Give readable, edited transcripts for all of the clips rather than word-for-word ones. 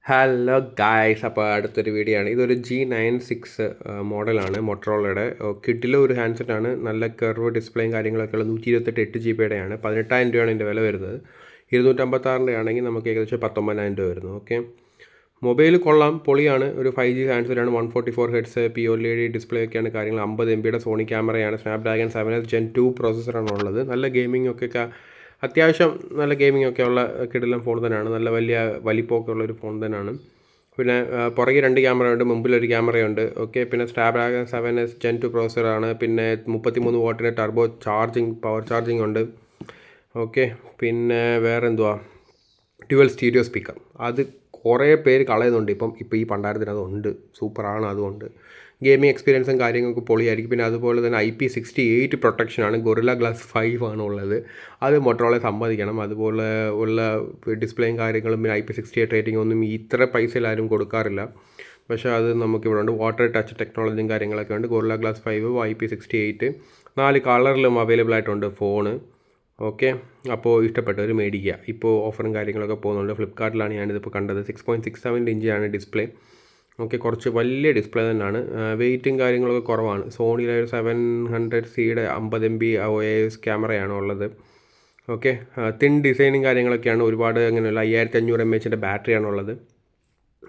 Hello guys, അപ്പോൾ അടുത്തൊരു video ആണ്. ഇതൊരു G96 മോഡലാണ് മൊട്ടറോളയുടെ. കിഡിലെ ഒരു ഹാൻഡ്സെറ്റാണ്. നല്ല കർവ് ഡിസ്പ്ലേയും കാര്യങ്ങളൊക്കെ ഉള്ള 128 GB-യാണ്. 18,000 രൂപയാണ് ഇതിൻ്റെ വില വരുന്നത്. 256 ആണെങ്കിൽ നമുക്ക് ഏകദേശം 19,000 രൂപ വരുന്നു. ഓക്കെ, മൊബൈൽ കൊള്ളാം, പൊളിയാണ്. ഒരു 5G ഹാൻഡ്സെറ്റാണ്. 144 Hz POLED ഡിസ്പ്ലേ ഒക്കെയാണ് കാര്യങ്ങൾ. 50 MB സോണി ക്യാമറയാണ്. സ്നാപ്ഡ്രാഗൺ 7S Gen 2 പ്രോസസ്സറാണ് ഉള്ളത്. നല്ല ഗെയിമിംഗ് ഒക്കെ അത്യാവശ്യം നല്ല ഗെയിമിംഗ് ഒക്കെ ഉള്ള കിടിലൻ ഫോൺ തന്നെയാണ്. നല്ല വലിയ വലിപ്പമൊക്കെ ഉള്ളൊരു ഫോൺ തന്നെയാണ്. പിന്നെ പുറകെ 2 ക്യാമറയുണ്ട്, മുമ്പിലൊരു ക്യാമറയുണ്ട്. ഓക്കെ, പിന്നെ സ്നാപ്ഡ്രാഗൺ 7S Gen 2 പ്രോസസ്സറാണ്. പിന്നെ 33 വാട്ടിൻ്റെ ടർബോ പവർ ചാർജിങ് ഉണ്ട്. ഓക്കെ, പിന്നെ വേറെ എന്തുവാ, ഡ്യുവൽ സ്റ്റീരിയോ സ്പീക്കർ. അത് കുറേ പേര് കളയുന്നുണ്ട്. ഇപ്പോൾ ഈ പണ്ടാരത്തിന് അതുണ്ട്, സൂപ്പറാണ്. അതുകൊണ്ട് ഗെയിമിംഗ് എക്സ്പീരിയൻസും കാര്യങ്ങളൊക്കെ പൊളിയായിരിക്കും. പിന്നെ അതുപോലെ തന്നെ IP68 പ്രൊട്ടക്ഷനാണ്. ഗൊറില്ല ഗ്ലാസ് 5 ആണ് ഉള്ളത്. അത് മൊട്ടറോളയെ സമ്മതിക്കണം. അതുപോലെ ഉള്ള ഡിസ്പ്ലേയും കാര്യങ്ങളും പിന്നെ IP68 റേറ്റിംഗ് ഒന്നും ഇത്ര പൈസയിൽ ആരും കൊടുക്കാറില്ല. പക്ഷേ അത് നമുക്കിവിടെ ഉണ്ട്. വാട്ടർ ടച്ച് ടെക്നോളജിയും കാര്യങ്ങളൊക്കെ ഉണ്ട്. ഗൊറില്ല ഗ്ലാസ് 5, IP68 4 കളറിലും അവൈലബിൾ ആയിട്ടുണ്ട് ഫോണ്. ഓക്കെ, അപ്പോൾ ഇഷ്ടപ്പെട്ടവർ മേടിക്കുക. ഇപ്പോൾ ഓഫറും കാര്യങ്ങളൊക്കെ പോകുന്നുണ്ട്. ഫ്ലിപ്കാർട്ടിലാണ് ഞാനിതിപ്പോൾ കണ്ടത്. 6.67 ഇഞ്ചാണ് ഡിസ്പ്ലേ. ഓക്കെ, കുറച്ച് വലിയ ഡിസ്പ്ലേ തന്നെയാണ്. വെയിറ്റും കാര്യങ്ങളൊക്കെ കുറവാണ്. സോണിയുടെ ഒരു 700Cയുടെ 50 MB OIS ക്യാമറയാണ് ഉള്ളത്. ഓക്കെ, തിൻ ഡിസൈനും കാര്യങ്ങളൊക്കെയാണ്. ഒരുപാട് അങ്ങനെയല്ല. 5500 mAh ബാറ്ററിയാണ് ഉള്ളത്.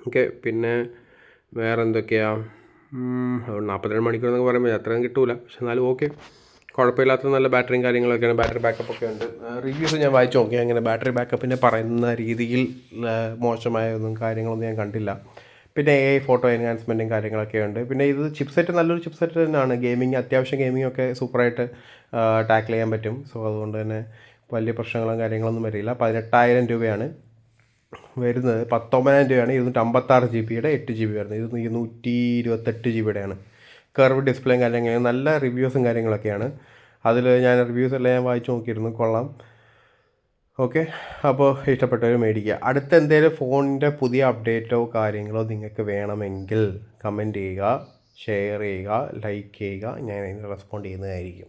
ഓക്കെ, പിന്നെ വേറെ എന്തൊക്കെയാണ്, 42 മണിക്കൂർ എന്നൊക്കെ പറയുമ്പോൾ അത്രയും കിട്ടൂല. പക്ഷെ എന്നാലും ഓക്കെ, കുഴപ്പമില്ലാത്ത നല്ല ബാറ്ററിയും കാര്യങ്ങളൊക്കെയാണ്. ബാറ്ററി ബാക്കപ്പ് ഒക്കെ ഉണ്ട്. റിവ്യൂസ് ഞാൻ വായിച്ചു നോക്കി. അങ്ങനെ ബാറ്ററി ബാക്കപ്പിനെ പറയുന്ന രീതിയിൽ മോശമായൊന്നും കാര്യങ്ങളൊന്നും ഞാൻ കണ്ടില്ല. പിന്നെ AI ഫോട്ടോ എൻഹാൻസ്മെൻറ്റും കാര്യങ്ങളൊക്കെ ഉണ്ട്. പിന്നെ ഇത് ചിപ്സെറ്റ് നല്ലൊരു ചിപ്സെറ്റ് തന്നെയാണ്. ഗെയിമിങ്, അത്യാവശ്യം ഗെയിമിംഗ് ഒക്കെ സൂപ്പറായിട്ട് ടാക്കിൾ ചെയ്യാൻ പറ്റും. സോ അതുകൊണ്ട് തന്നെ വലിയ പ്രശ്നങ്ങളും കാര്യങ്ങളൊന്നും വരില്ല. 18,000 രൂപയാണ് വരുന്നത്. 19,000 രൂപയാണ് 256 GB-യുടെ 8 GB വരുന്നത്. ഇത് 128 GB-യുടെയാണ്. കർവ് ഡിസ്പ്ലേയും കാര്യങ്ങളും. നല്ല റിവ്യൂസും കാര്യങ്ങളൊക്കെയാണ്. അതിൽ ഞാൻ റിവ്യൂസ് എല്ലാം ഞാൻ വായിച്ചു നോക്കിയിരുന്നു, കൊള്ളാം. ഓക്കെ, അപ്പോൾ ഇഷ്ടപ്പെട്ടവർ മേടിക്കുക. അടുത്ത എന്തെങ്കിലും ഫോണിൻ്റെ പുതിയ അപ്ഡേറ്റോ കാര്യങ്ങളോ നിങ്ങൾക്ക് വേണമെങ്കിൽ കമൻറ്റ് ചെയ്യുക, ഷെയർ ചെയ്യുക, ലൈക്ക് ചെയ്യുക. ഞാൻ അതിന് റെസ്പോണ്ട് ചെയ്യുന്നതായിരിക്കും.